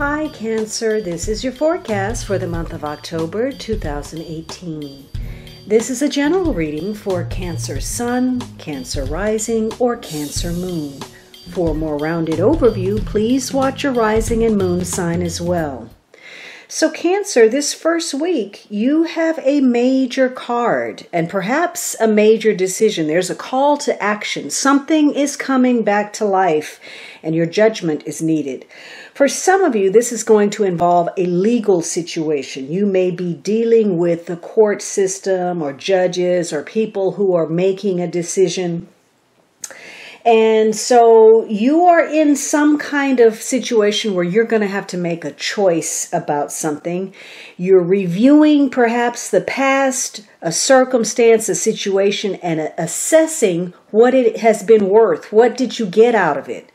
Hi Cancer, this is your forecast for the month of October 2018. This is a general reading for Cancer Sun, Cancer Rising, or Cancer Moon. For a more rounded overview, please watch your rising and moon sign as well. So Cancer, this first week, you have a major card and perhaps a major decision. There's a call to action. Something is coming back to life and your judgment is needed. For some of you, this is going to involve a legal situation. You may be dealing with the court system or judges or people who are making a decision. And so you are in some kind of situation where you're going to have to make a choice about something. You're reviewing perhaps the past, a circumstance, a situation, and assessing what it has been worth. What did you get out of it?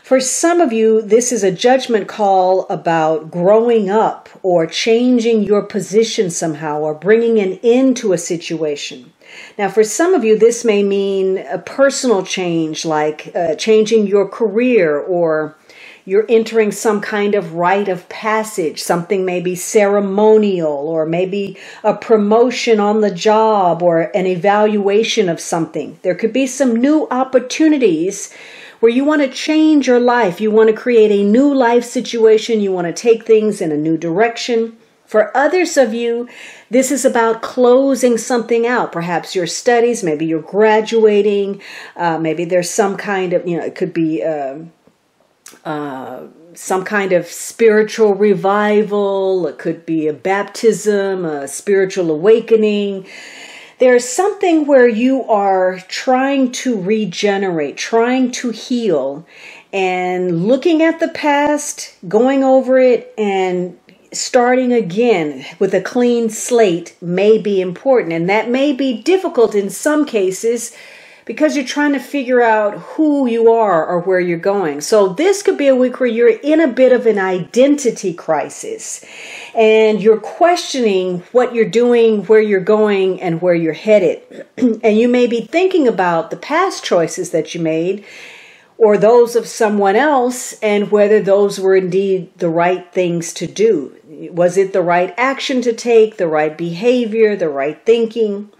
For some of you, this is a judgment call about growing up or changing your position somehow or bringing an end to a situation. Now, for some of you, this may mean a personal change, like changing your career, or you're entering some kind of rite of passage. Something may be ceremonial, or maybe a promotion on the job, or an evaluation of something. There could be some new opportunities where you want to change your life. You want to create a new life situation. You want to take things in a new direction. For others of you, this is about closing something out. Perhaps your studies, maybe you're graduating, maybe there's some kind of, it could be some kind of spiritual revival. It could be a baptism, a spiritual awakening. There's something where you are trying to regenerate, trying to heal, and looking at the past, going over it, and starting again with a clean slate may be important. And that may be difficult in some cases because you're trying to figure out who you are or where you're going. So this could be a week where you're in a bit of an identity crisis and you're questioning what you're doing, where you're going, and where you're headed. And you may be thinking about the past choices that you made or those of someone else and whether those were indeed the right things to do. Was it the right action to take, the right behavior, the right thinking?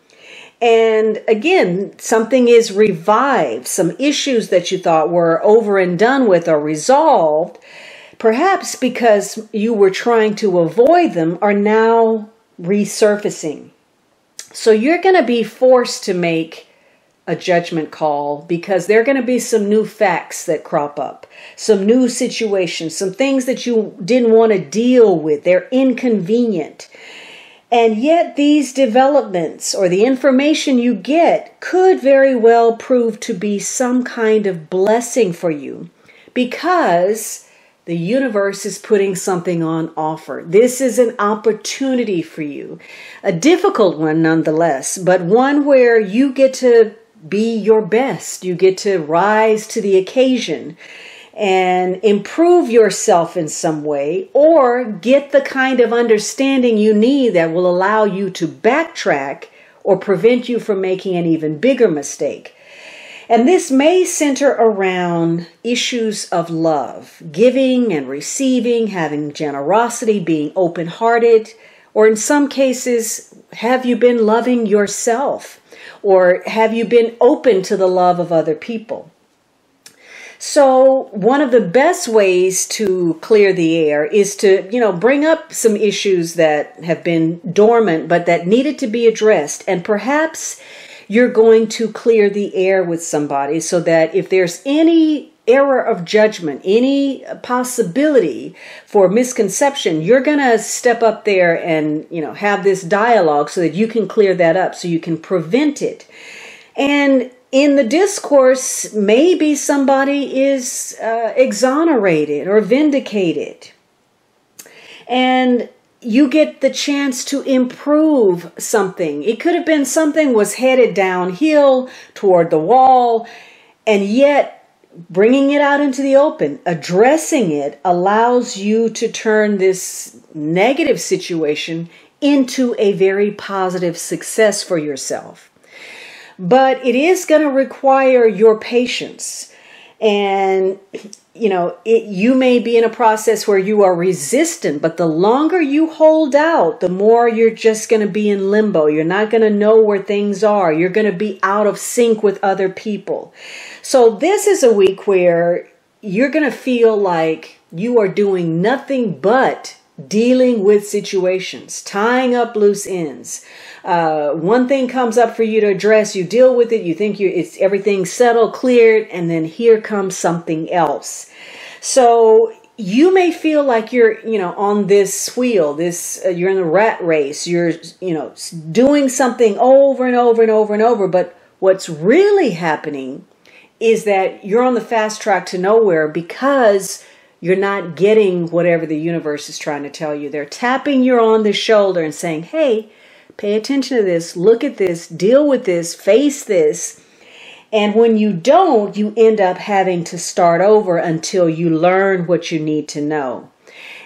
And again, something is revived. Some issues that you thought were over and done with are resolved, perhaps because you were trying to avoid them, are now resurfacing. So you're going to be forced to make a judgment call because there are going to be some new facts that crop up, some new situations, some things that you didn't want to deal with. They're inconvenient. And yet these developments or the information you get could very well prove to be some kind of blessing for you because the universe is putting something on offer. This is an opportunity for you, a difficult one nonetheless, but one where you get to be your best. You get to rise to the occasion and improve yourself in some way, or get the kind of understanding you need that will allow you to backtrack or prevent you from making an even bigger mistake. And this may center around issues of love, giving and receiving, having generosity, being open-hearted, or in some cases, have you been loving yourself? Or have you been open to the love of other people? So one of the best ways to clear the air is to, bring up some issues that have been dormant, but that needed to be addressed. And perhaps you're going to clear the air with somebody so that if there's any error of judgment, any possibility for misconception, you're going to step up there and, have this dialogue so that you can clear that up, so you can prevent it. And in the discourse, maybe somebody is exonerated or vindicated. And you get the chance to improve something. It could have been something was headed downhill toward the wall, and yet bringing it out into the open, addressing it, allows you to turn this negative situation into a very positive success for yourself. But it is going to require your patience. And you may be in a process where you are resistant, but the longer you hold out, the more you're just going to be in limbo. You're not going to know where things are. You're going to be out of sync with other people. So this is a week where you're going to feel like you are doing nothing but dealing with situations, tying up loose ends. One thing comes up for you to address, you deal with it, you think it's everything settled, cleared, and then here comes something else. So you may feel like you're, on this wheel, you're in the rat race, you're, doing something over and over and over and over, but what's really happening is that you're on the fast track to nowhere because you're not getting whatever the universe is trying to tell you. They're tapping you on the shoulder and saying, hey, pay attention to this, look at this, deal with this, face this. And when you don't, you end up having to start over until you learn what you need to know.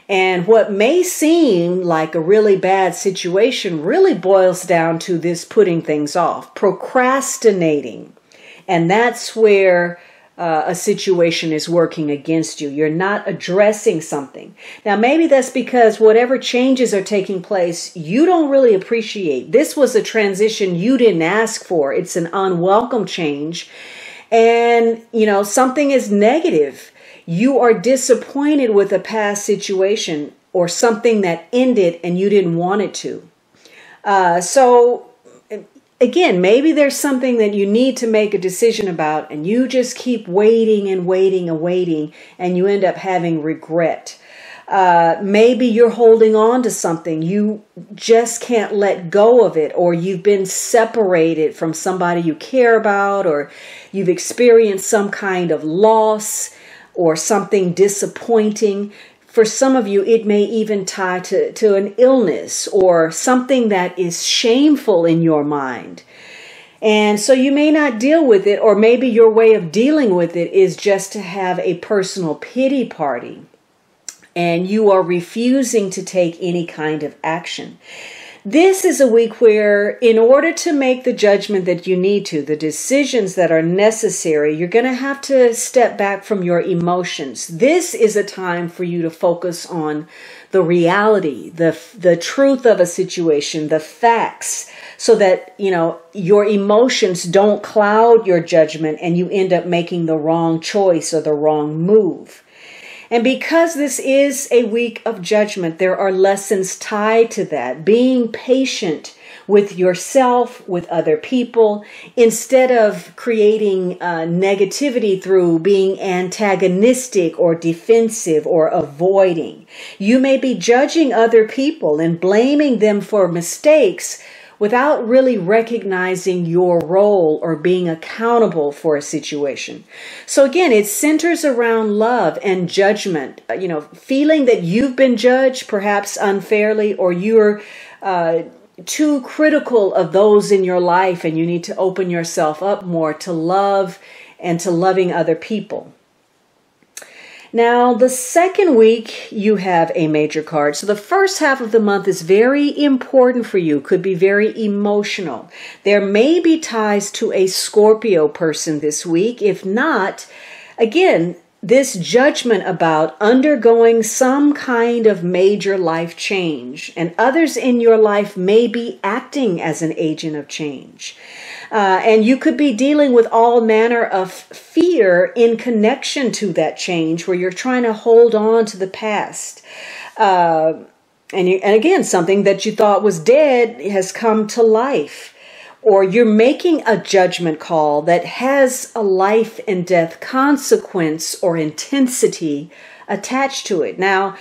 And what may seem like a really bad situation really boils down to this putting things off, procrastinating. And that's where a situation is working against you. You're not addressing something. Now, maybe that's because whatever changes are taking place, you don't really appreciate. This was a transition you didn't ask for. It's an unwelcome change. And, something is negative. You are disappointed with a past situation or something that ended and you didn't want it to. Again, maybe there's something that you need to make a decision about and you just keep waiting and waiting and waiting and you end up having regret. Maybe you're holding on to something. You just can't let go of it, or you've been separated from somebody you care about, or you've experienced some kind of loss or something disappointing. For some of you, it may even tie to an illness or something that is shameful in your mind. And so you may not deal with it, or maybe your way of dealing with it is just to have a personal pity party. And you are refusing to take any kind of action. This is a week where, in order to make the judgment that you need to, the decisions that are necessary, you're going to have to step back from your emotions. This is a time for you to focus on the reality, the truth of a situation, the facts, so that, your emotions don't cloud your judgment and you end up making the wrong choice or the wrong move. And because this is a week of judgment, there are lessons tied to that. Being patient with yourself, with other people, instead of creating negativity through being antagonistic or defensive or avoiding. You may be judging other people and blaming them for mistakes without really recognizing your role or being accountable for a situation. So again, it centers around love and judgment, feeling that you've been judged, perhaps unfairly, or you're too critical of those in your life and you need to open yourself up more to love and to loving other people. Now, the second week, you have a major card. So the first half of the month is very important for you, could be very emotional. There may be ties to a Scorpio person this week. If not, again, this judgment about undergoing some kind of major life change, and others in your life may be acting as an agent of change. And you could be dealing with all manner of fear in connection to that change, where you're trying to hold on to the past. And again, something that you thought was dead has come to life. Or you're making a judgment call that has a life and death consequence or intensity attached to it. Now,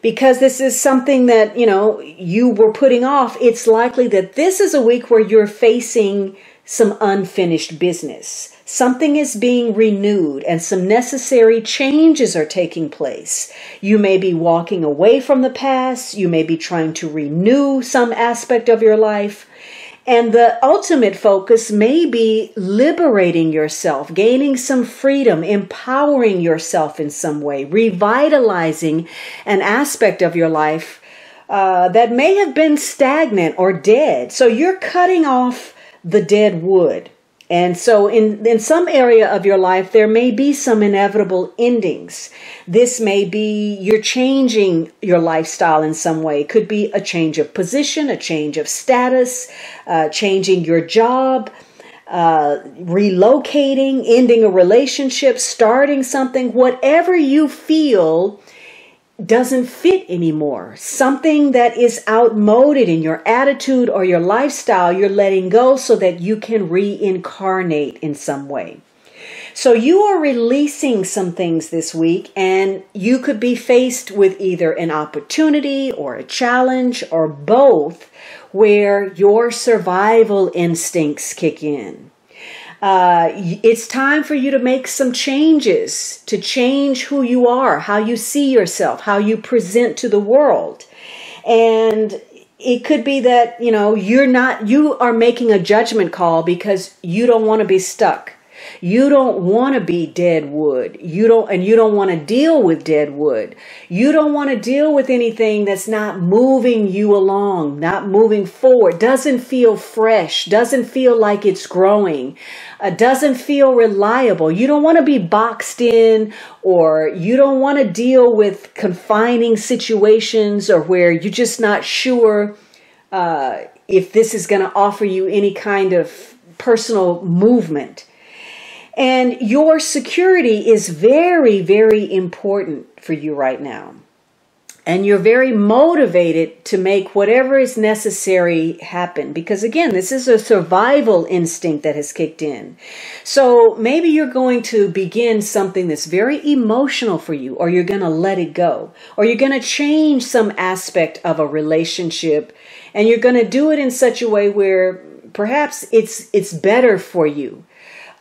because this is something that, you were putting off, it's likely that this is a week where you're facing some unfinished business. Something is being renewed and some necessary changes are taking place. You may be walking away from the past. You may be trying to renew some aspect of your life. And the ultimate focus may be liberating yourself, gaining some freedom, empowering yourself in some way, revitalizing an aspect of your life that may have been stagnant or dead. So you're cutting off the dead wood. And so in some area of your life, there may be some inevitable endings. This may be you're changing your lifestyle in some way. It could be a change of position, a change of status, changing your job, relocating, ending a relationship, starting something, whatever you feel doesn't fit anymore. Something that is outmoded in your attitude or your lifestyle, you're letting go so that you can reincarnate in some way. So you are releasing some things this week, and you could be faced with either an opportunity or a challenge or both where your survival instincts kick in. It's time for you to make some changes, to change who you are, how you see yourself, how you present to the world. And it could be that, you are making a judgment call because you don't want to be stuck. You don't want to be dead wood. You don't want to deal with dead wood. You don't want to deal with anything that's not moving you along, not moving forward, doesn't feel fresh, doesn't feel like it's growing, doesn't feel reliable. You don't want to be boxed in, or you don't want to deal with confining situations or where you're just not sure if this is going to offer you any kind of personal movement. And your security is very, very important for you right now. And you're very motivated to make whatever is necessary happen. Because again, this is a survival instinct that has kicked in. So maybe you're going to begin something that's very emotional for you, or you're going to let it go, or you're going to change some aspect of a relationship, and you're going to do it in such a way where perhaps it's better for you.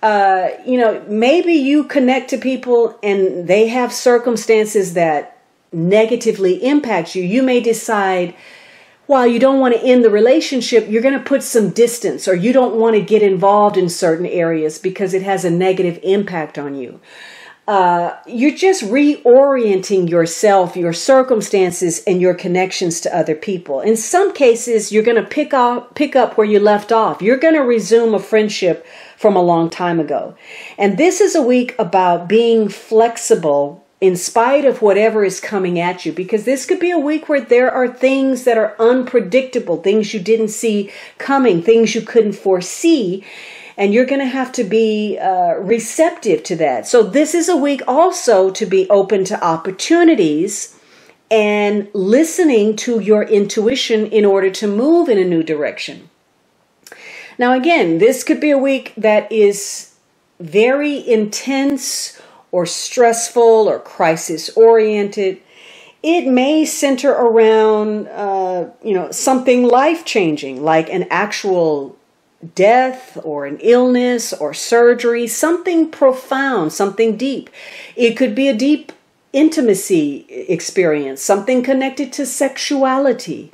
Maybe you connect to people and they have circumstances that negatively impact you. You may decide, while you don't want to end the relationship, you're going to put some distance, or you don't want to get involved in certain areas because it has a negative impact on you. You're just reorienting yourself, your circumstances, and your connections to other people. In some cases, you're going to pick up where you left off. You're going to resume a friendship from a long time ago. And this is a week about being flexible in spite of whatever is coming at you, because this could be a week where there are things that are unpredictable, things you didn't see coming, things you couldn't foresee. And you're going to have to be receptive to that. So this is a week also to be open to opportunities and listening to your intuition in order to move in a new direction. Now, again, this could be a week that is very intense or stressful or crisis-oriented. It may center around, something life-changing, like an actual death or an illness or surgery, something profound, something deep. It could be a deep intimacy experience, something connected to sexuality.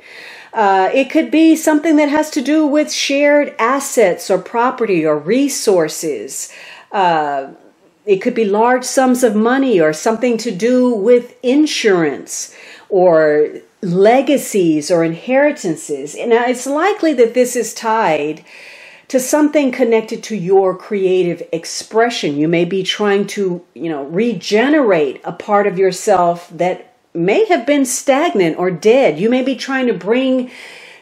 It could be something that has to do with shared assets or property or resources. It could be large sums of money, or something to do with insurance or legacies or inheritances. Now, it's likely that this is tied to something connected to your creative expression. You may be trying to, regenerate a part of yourself that may have been stagnant or dead. You may be trying to bring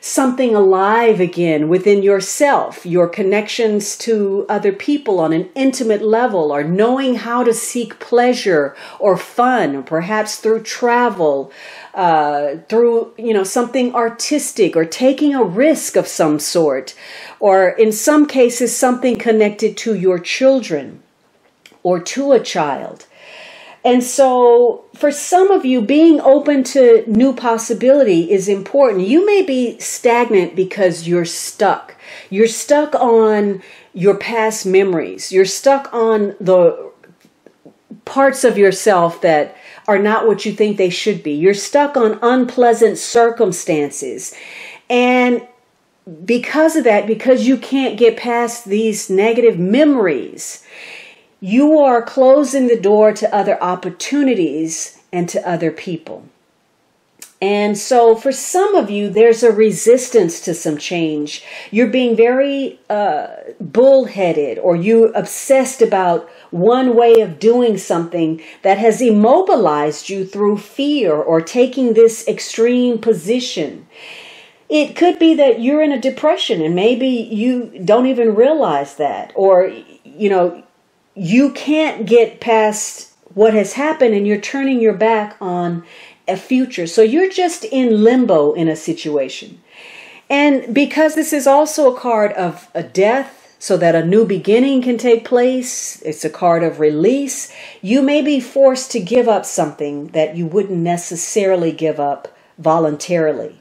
something alive again within yourself, your connections to other people on an intimate level, or knowing how to seek pleasure or fun, or perhaps through travel, through, something artistic, or taking a risk of some sort, or in some cases, something connected to your children or to a child. And so for some of you, being open to new possibility is important. You may be stagnant because you're stuck. You're stuck on your past memories. You're stuck on the parts of yourself that are not what you think they should be. You're stuck on unpleasant circumstances. And because of that, because you can't get past these negative memories, you are closing the door to other opportunities and to other people. And so for some of you, there's a resistance to some change. You're being very bullheaded, or you obsessed about one way of doing something that has immobilized you through fear or taking this extreme position. It could be that you're in a depression and maybe you don't even realize that, or, you can't get past what has happened and you're turning your back on a future. So you're just in limbo in a situation. And because this is also a card of a death, so that a new beginning can take place, it's a card of release, you may be forced to give up something that you wouldn't necessarily give up voluntarily.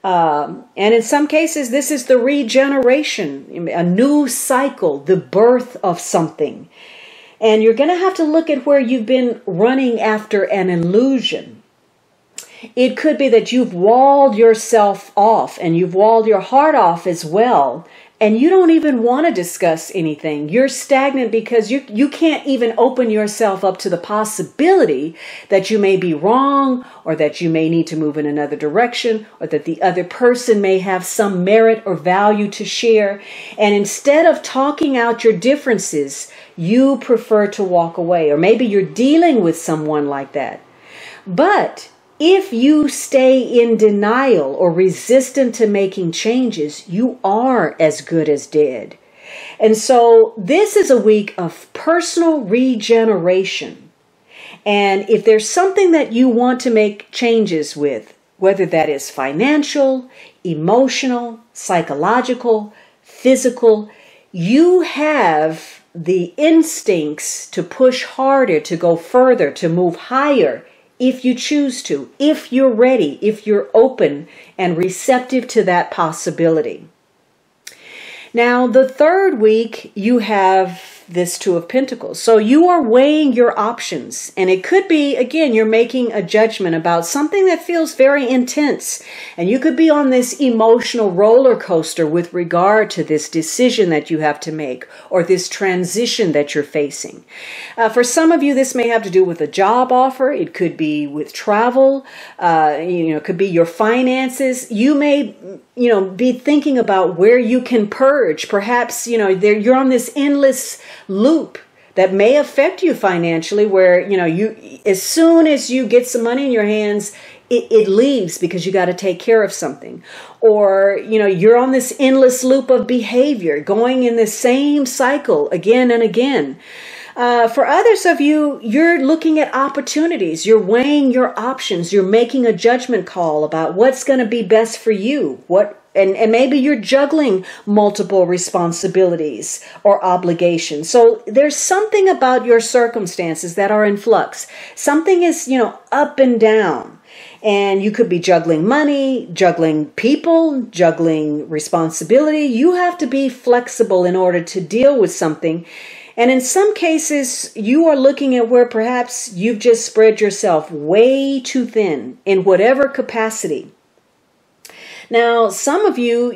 And in some cases, this is the regeneration, a new cycle, the birth of something. And you're going to have to look at where you've been running after an illusion. It could be that you've walled yourself off and you've walled your heart off as well. And you don't even want to discuss anything. You're stagnant because you can't even open yourself up to the possibility that you may be wrong, or that you may need to move in another direction, or that the other person may have some merit or value to share. And instead of talking out your differences, you prefer to walk away. Or maybe you're dealing with someone like that. But if you stay in denial or resistant to making changes, you are as good as dead. And so this is a week of personal regeneration. And if there's something that you want to make changes with, whether that is financial, emotional, psychological, physical, you have the instincts to push harder, to go further, to move higher, if you choose to, if you're ready, if you're open and receptive to that possibility. Now, the third week, you have this Two of Pentacles. So you are weighing your options. And it could be, again, you're making a judgment about something that feels very intense. And you could be on this emotional roller coaster with regard to this decision that you have to make, or this transition that you're facing. For some of you, this may have to do with a job offer. It could be with travel. It could be your finances. You may, be thinking about where you can purge. Perhaps, you're on this endless loop that may affect you financially, where, as soon as you get some money in your hands, it leaves because you got to take care of something. Or, you're on this endless loop of behavior, going in the same cycle again and again. For others of you, you're looking at opportunities. You're weighing your options. You're making a judgment call about what's going to be best for you. And maybe you're juggling multiple responsibilities or obligations. So there's something about your circumstances that are in flux. Something is, up and down. And you could be juggling money, juggling people, juggling responsibility. You have to be flexible in order to deal with something. And in some cases, you are looking at where perhaps you've just spread yourself way too thin in whatever capacity. Now, some of you,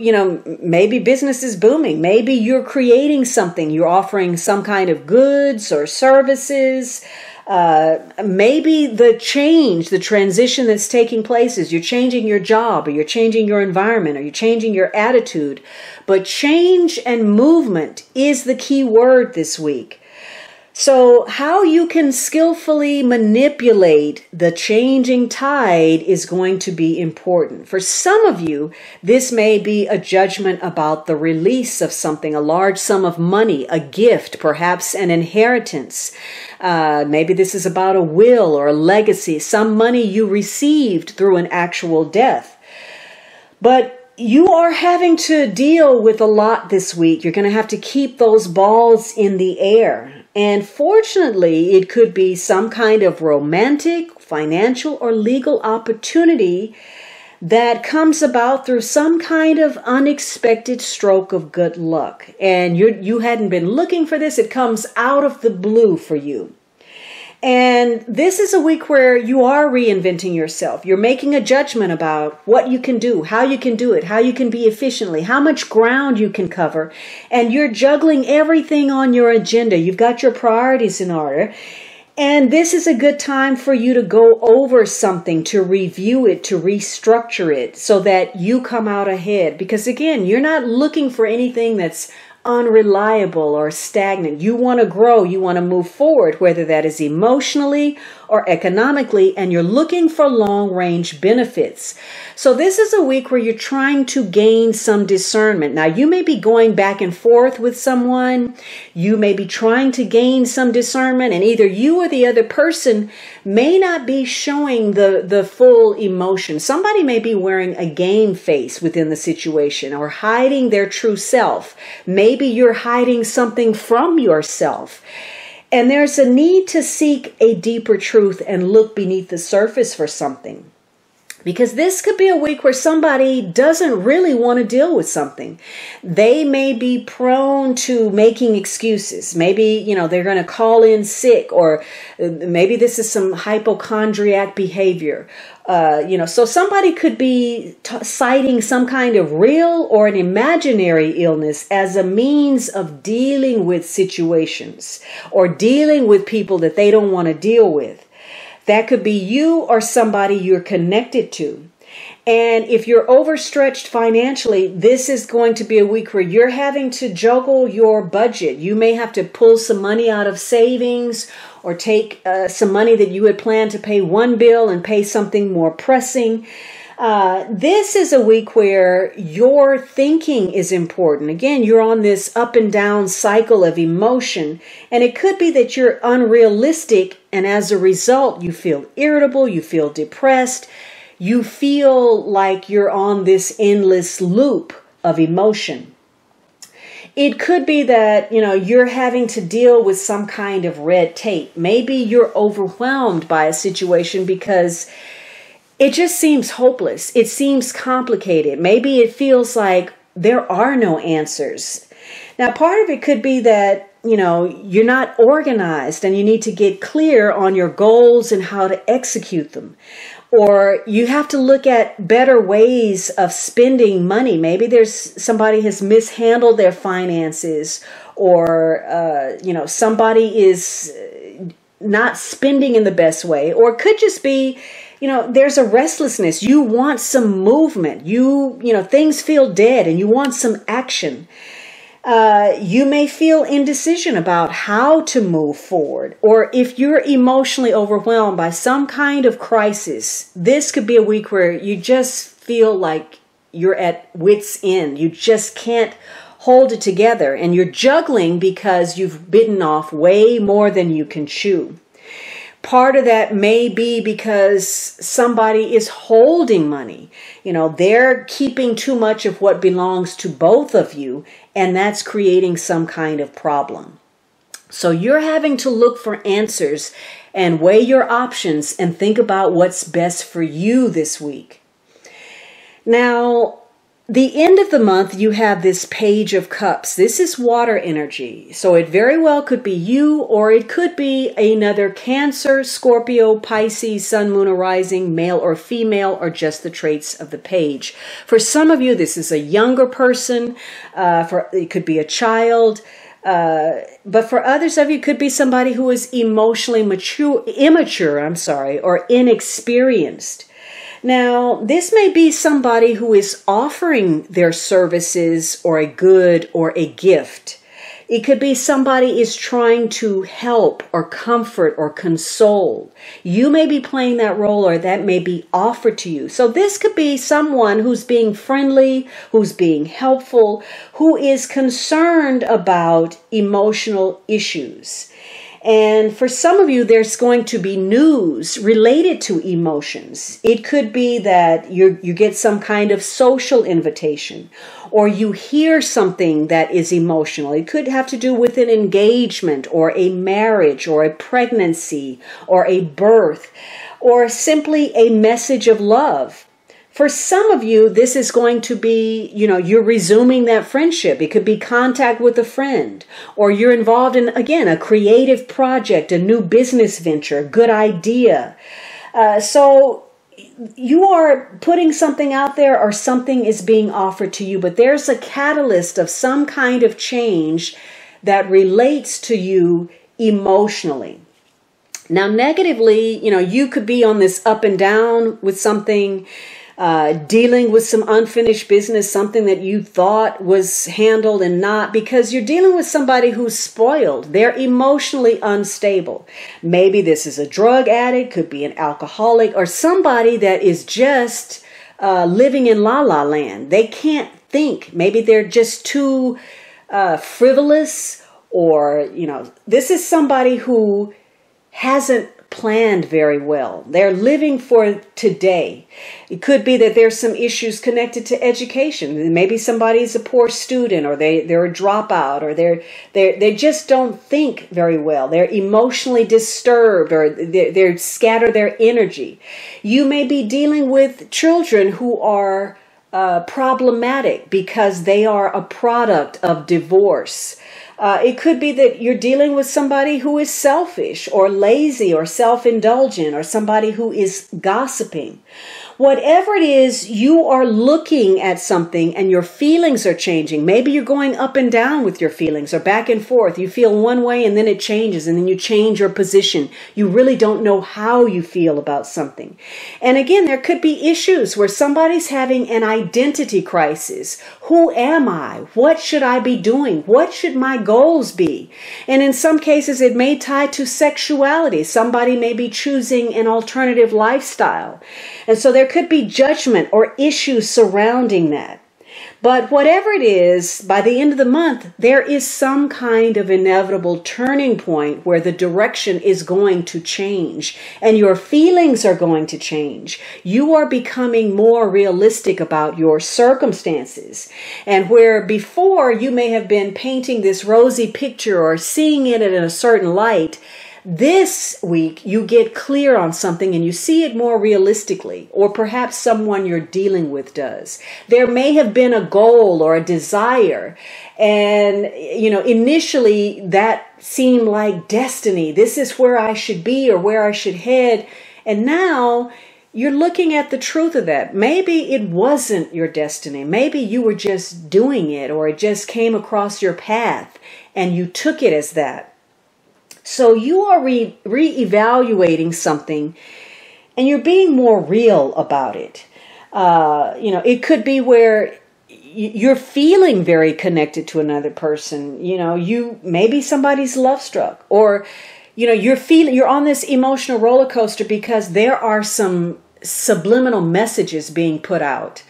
maybe business is booming. Maybe you're creating something. You're offering some kind of goods or services. Maybe the transition that's taking place is you're changing your job, or you're changing your environment, or you're changing your attitude. But change and movement is the key word this week. So how you can skillfully manipulate the changing tide is going to be important. For some of you, this may be a judgment about the release of something, a large sum of money, a gift, perhaps an inheritance. Maybe this is about a will or a legacy, some money you received through an actual death. But you are having to deal with a lot this week. You're going to have to keep those balls in the air. And fortunately, it could be some kind of romantic, financial, or legal opportunity that comes about through some kind of unexpected stroke of good luck. And you hadn't been looking for this. It comes out of the blue for you. And this is a week where you are reinventing yourself. You're making a judgment about what you can do, how you can do it, how you can be efficiently, how much ground you can cover. And you're juggling everything on your agenda. You've got your priorities in order. And this is a good time for you to go over something, to review it, to restructure it so that you come out ahead. Because again, you're not looking for anything that's unreliable or stagnant. You want to grow, you want to move forward, whether that is emotionally or economically, and you're looking for long-range benefits. So this is a week where you're trying to gain some discernment. Now, you may be going back and forth with someone. You may be trying to gain some discernment, and either you or the other person may not be showing the full emotion. Somebody may be wearing a game face within the situation or hiding their true self. Maybe you're hiding something from yourself. And there's a need to seek a deeper truth and look beneath the surface for something. Because this could be a week where somebody doesn't really want to deal with something. They may be prone to making excuses. Maybe, they're going to call in sick, or maybe this is some hypochondriac behavior. So somebody could be citing some kind of real or an imaginary illness as a means of dealing with situations or dealing with people that they don't want to deal with. That could be you or somebody you're connected to. And if you're overstretched financially, this is going to be a week where you're having to juggle your budget. You may have to pull some money out of savings or take some money that you had planned to pay one bill and pay something more pressing. This is a week where your thinking is important. Again, you're on this up and down cycle of emotion, and it could be that you're unrealistic, and as a result, you feel irritable, you feel depressed, you feel like you're on this endless loop of emotion. It could be that, you're having to deal with some kind of red tape. Maybe you're overwhelmed by a situation because it just seems hopeless. It seems complicated. Maybe it feels like there are no answers. Now, part of it could be that, you're not organized and you need to get clear on your goals and how to execute them. Or you have to look at better ways of spending money. Maybe somebody has mishandled their finances, or, somebody is not spending in the best way. Or it could just be, there's a restlessness. You want some movement. Things feel dead and you want some action. You may feel indecision about how to move forward. Or if you're emotionally overwhelmed by some kind of crisis, this could be a week where you just feel like you're at wit's end. You just can't hold it together, and you're juggling because you've bitten off way more than you can chew. Part of that may be because somebody is holding money. They're keeping too much of what belongs to both of you, and that's creating some kind of problem. So you're having to look for answers and weigh your options and think about what's best for you this week. Now, the end of the month, you have this Page of Cups. This is water energy. So it very well could be you, or it could be another Cancer, Scorpio, Pisces, Sun, Moon, or Rising, male or female, or just the traits of the page. For some of you, this is a younger person. It could be a child. But for others of you, it could be somebody who is emotionally immature, or inexperienced. Now, this may be somebody who is offering their services or a good or a gift. It could be somebody is trying to help or comfort or console. You may be playing that role, or that may be offered to you. So this could be someone who's being friendly, who's being helpful, who is concerned about emotional issues. And for some of you, there's going to be news related to emotions. It could be that you get some kind of social invitation, or you hear something that is emotional. It could have to do with an engagement or a marriage or a pregnancy or a birth, or simply a message of love. For some of you, this is going to be, you're resuming that friendship. It could be contact with a friend, or you're involved in, again, a creative project, a new business venture, a good idea. So you are putting something out there, or something is being offered to you, but there's a catalyst of some kind of change that relates to you emotionally. Now, negatively, you could be on this up and down with something, dealing with some unfinished business, something that you thought was handled and not, because you're dealing with somebody who's spoiled. They're emotionally unstable. Maybe this is a drug addict, could be an alcoholic, or somebody that is just living in la-la land. They can't think. Maybe they're just too frivolous, or, this is somebody who hasn't planned very well. They're living for today. It could be that there's some issues connected to education. Maybe somebody's a poor student, or they're a dropout, or they just don't think very well. They're emotionally disturbed, or they scatter their energy. You may be dealing with children who are problematic because they are a product of divorce. It could be that you're dealing with somebody who is selfish or lazy or self-indulgent, or somebody who is gossiping. Whatever it is, you are looking at something and your feelings are changing. Maybe you're going up and down with your feelings, or back and forth. You feel one way and then it changes, and then you change your position. You really don't know how you feel about something. And again, there could be issues where somebody's having an identity crisis. Who am I? What should I be doing? What should my goals be? And in some cases, it may tie to sexuality. Somebody may be choosing an alternative lifestyle. And so there could be judgment or issues surrounding that. But whatever it is, by the end of the month, there is some kind of inevitable turning point where the direction is going to change and your feelings are going to change. You are becoming more realistic about your circumstances. And where before you may have been painting this rosy picture or seeing it in a certain light, this week you get clear on something and you see it more realistically, or perhaps someone you're dealing with does. There may have been a goal or a desire, and initially that seemed like destiny. This is where I should be or where I should head. And now you're looking at the truth of that. Maybe it wasn't your destiny. Maybe you were just doing it, or it just came across your path and you took it as that. So you are re-evaluating something, and you're being more real about it. It could be where you're feeling very connected to another person. Maybe somebody's love struck, or you're on this emotional roller coaster because there are some subliminal messages being put out.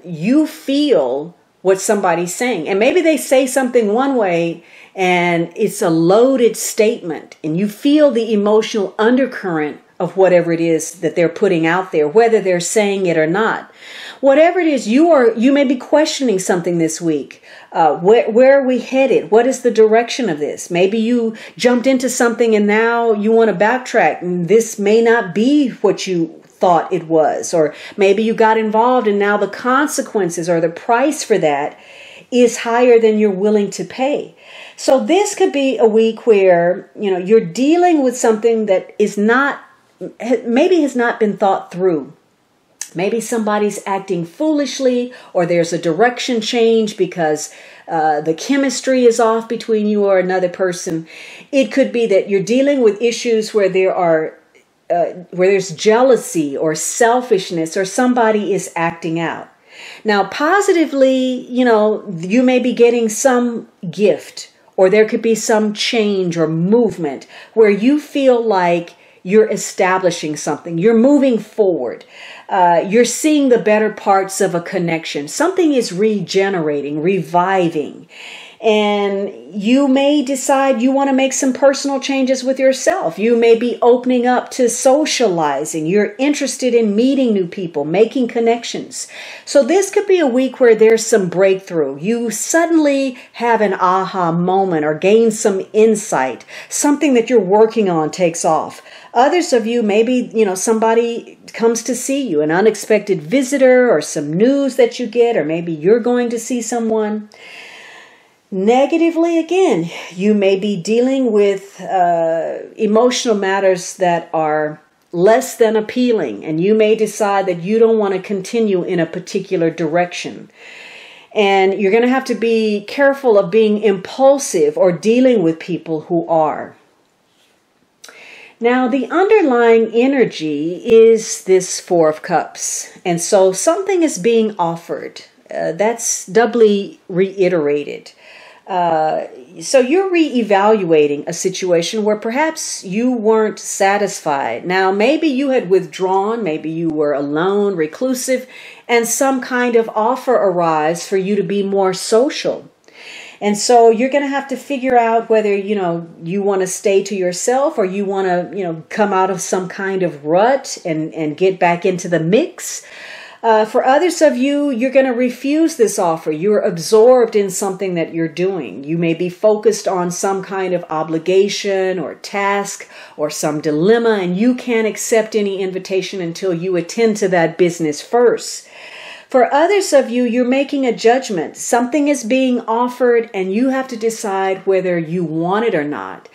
You feel what somebody's saying, and maybe they say something one way and it's a loaded statement, and you feel the emotional undercurrent of whatever it is that they're putting out there, whether they're saying it or not. Whatever it is, you may be questioning something this week. Where are we headed? What is the direction of this? Maybe you jumped into something and now you want to backtrack, and this may not be what you thought it was. Or maybe you got involved and now the consequences or the price for that is higher than you're willing to pay. So this could be a week where, you're dealing with something that maybe has not been thought through. Maybe somebody's acting foolishly, or there's a direction change because the chemistry is off between you or another person. It could be that you're dealing with issues where there's jealousy or selfishness, or somebody is acting out. Now, positively, you may be getting some gift, or there could be some change or movement where you feel like you're establishing something. You're moving forward. You're seeing the better parts of a connection. Something is regenerating, reviving. And you may decide you want to make some personal changes with yourself. You may be opening up to socializing. You're interested in meeting new people, making connections. So this could be a week where there's some breakthrough. You suddenly have an aha moment or gain some insight. Something that you're working on takes off. Others of you, maybe, somebody comes to see you, an unexpected visitor, or some news that you get, or maybe you're going to see someone. Negatively, again, you may be dealing with emotional matters that are less than appealing, and you may decide that you don't want to continue in a particular direction. And you're going to have to be careful of being impulsive or dealing with people who are. Now, the underlying energy is this Four of Cups. And so something is being offered. That's doubly reiterated. So you're reevaluating a situation where perhaps you weren't satisfied. Now, maybe you had withdrawn, maybe you were alone, reclusive, and some kind of offer arrives for you to be more social. And so you're going to have to figure out whether, you want to stay to yourself or you want to, come out of some kind of rut and get back into the mix. For others of you, you're going to refuse this offer. You're absorbed in something that you're doing. You may be focused on some kind of obligation or task or some dilemma, and you can't accept any invitation until you attend to that business first. For others of you, you're making a judgment. Something is being offered and you have to decide whether you want it or not.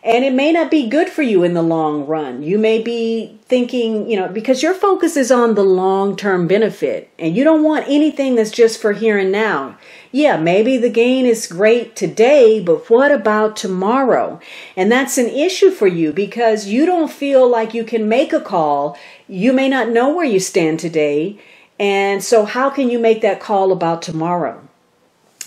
And it may not be good for you in the long run. You may be thinking, because your focus is on the long-term benefit and you don't want anything that's just for here and now. Yeah, maybe the gain is great today, but what about tomorrow? And that's an issue for you because you don't feel like you can make a call. You may not know where you stand today. And so how can you make that call about tomorrow?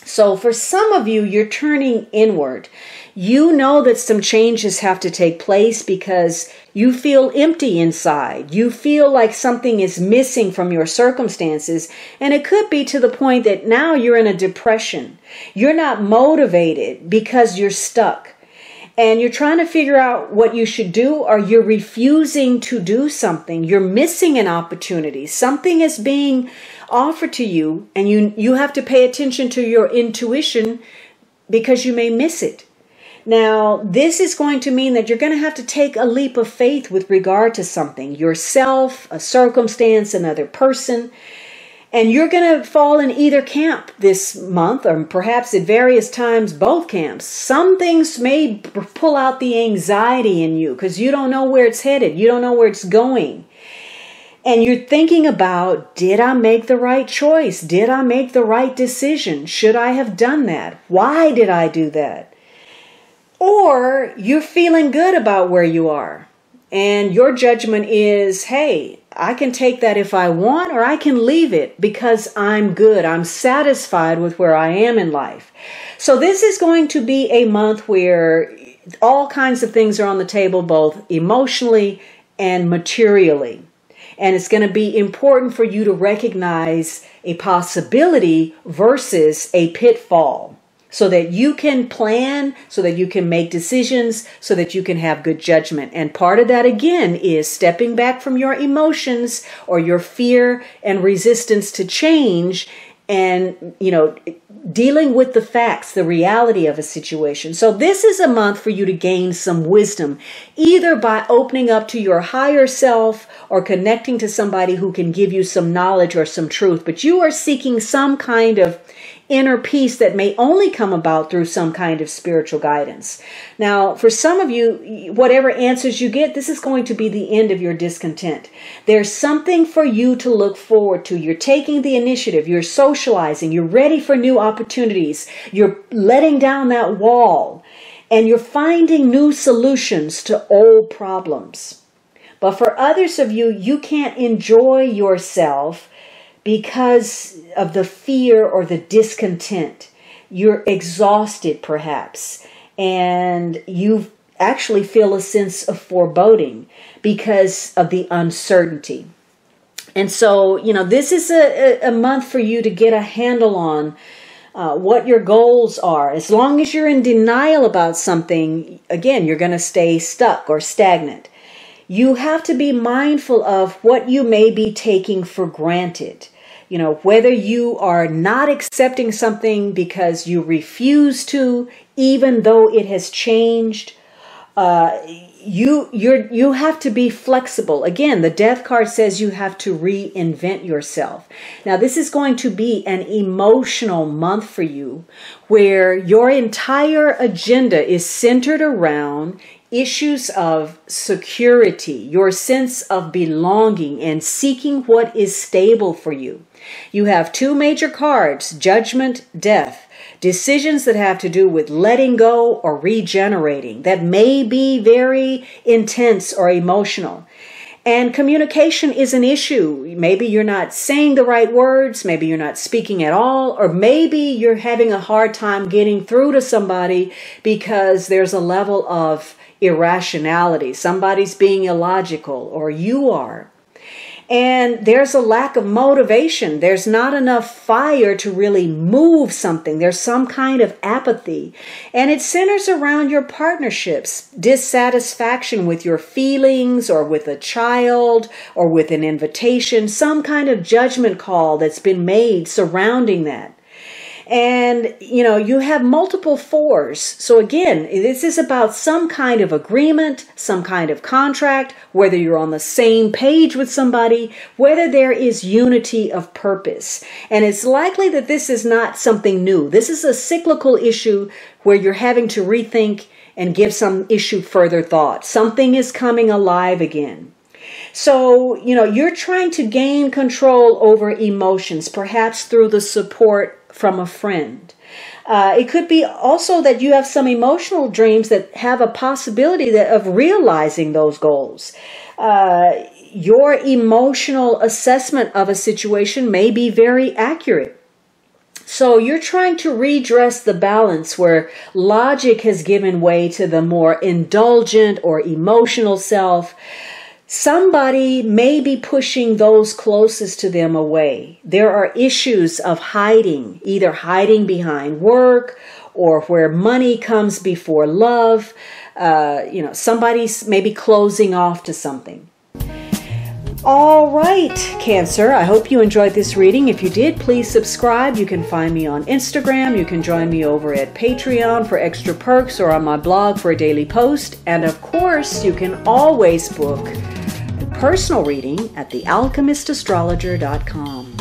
So for some of you, you're turning inward. You know that some changes have to take place because you feel empty inside. You feel like something is missing from your circumstances. And it could be to the point that now you're in a depression. You're not motivated because you're stuck. And you're trying to figure out what you should do, or you're refusing to do something. You're missing an opportunity. Something is being offered to you, and you have to pay attention to your intuition because you may miss it. Now, this is going to mean that you're going to have to take a leap of faith with regard to something, yourself, a circumstance, another person. And you're going to fall in either camp this month, or perhaps at various times, both camps. Some things may pull out the anxiety in you because you don't know where it's headed. You don't know where it's going. And you're thinking about, did I make the right choice? Did I make the right decision? Should I have done that? Why did I do that? Or you're feeling good about where you are. And your judgment is, hey, I can take that if I want, or I can leave it because I'm good. I'm satisfied with where I am in life. So this is going to be a month where all kinds of things are on the table, both emotionally and materially. And it's going to be important for you to recognize a possibility versus a pitfall, so that you can plan, so that you can make decisions, so that you can have good judgment. And part of that, again, is stepping back from your emotions or your fear and resistance to change and, dealing with the facts, the reality of a situation. So this is a month for you to gain some wisdom, either by opening up to your higher self or connecting to somebody who can give you some knowledge or some truth. But you are seeking some kind of inner peace that may only come about through some kind of spiritual guidance. Now, for some of you, whatever answers you get, this is going to be the end of your discontent. There's something for you to look forward to. You're taking the initiative. You're socializing. You're ready for new opportunities. You're letting down that wall. And you're finding new solutions to old problems. But for others of you, you can't enjoy yourself because of the fear or the discontent. You're exhausted perhaps, and you actually feel a sense of foreboding because of the uncertainty. And so, this is a month for you to get a handle on what your goals are. As long as you're in denial about something, again, you're going to stay stuck or stagnant. You have to be mindful of what you may be taking for granted. Whether you are not accepting something because you refuse to, even though it has changed, you have to be flexible. Again, the Death card says you have to reinvent yourself. Now, this is going to be an emotional month for you, where your entire agenda is centered around issues of security, your sense of belonging, and seeking what is stable for you. You have two major cards, Judgment, Death. Decisions that have to do with letting go or regenerating that may be very intense or emotional. And communication is an issue. Maybe you're not saying the right words, maybe you're not speaking at all, or maybe you're having a hard time getting through to somebody because there's a level of irrationality. Somebody's being illogical, or you are. And there's a lack of motivation. There's not enough fire to really move something. There's some kind of apathy. And it centers around your partnerships, dissatisfaction with your feelings or with a child or with an invitation, some kind of judgment call that's been made surrounding that. And, you have multiple fours. So again, this is about some kind of agreement, some kind of contract, whether you're on the same page with somebody, whether there is unity of purpose. And it's likely that this is not something new. This is a cyclical issue where you're having to rethink and give some issue further thought. Something is coming alive again. So, you're trying to gain control over emotions, perhaps through the support from a friend. It could be also that you have some emotional dreams that have a possibility of realizing those goals. Your emotional assessment of a situation may be very accurate. So you're trying to redress the balance where logic has given way to the more indulgent or emotional self. Somebody may be pushing those closest to them away. There are issues of hiding, either hiding behind work or where money comes before love. Somebody's maybe closing off to something. All right, Cancer, I hope you enjoyed this reading. If you did, please subscribe. You can find me on Instagram. You can join me over at Patreon for extra perks or on my blog for a daily post. And of course, you can always book a personal reading at thealchemistastrologer.com.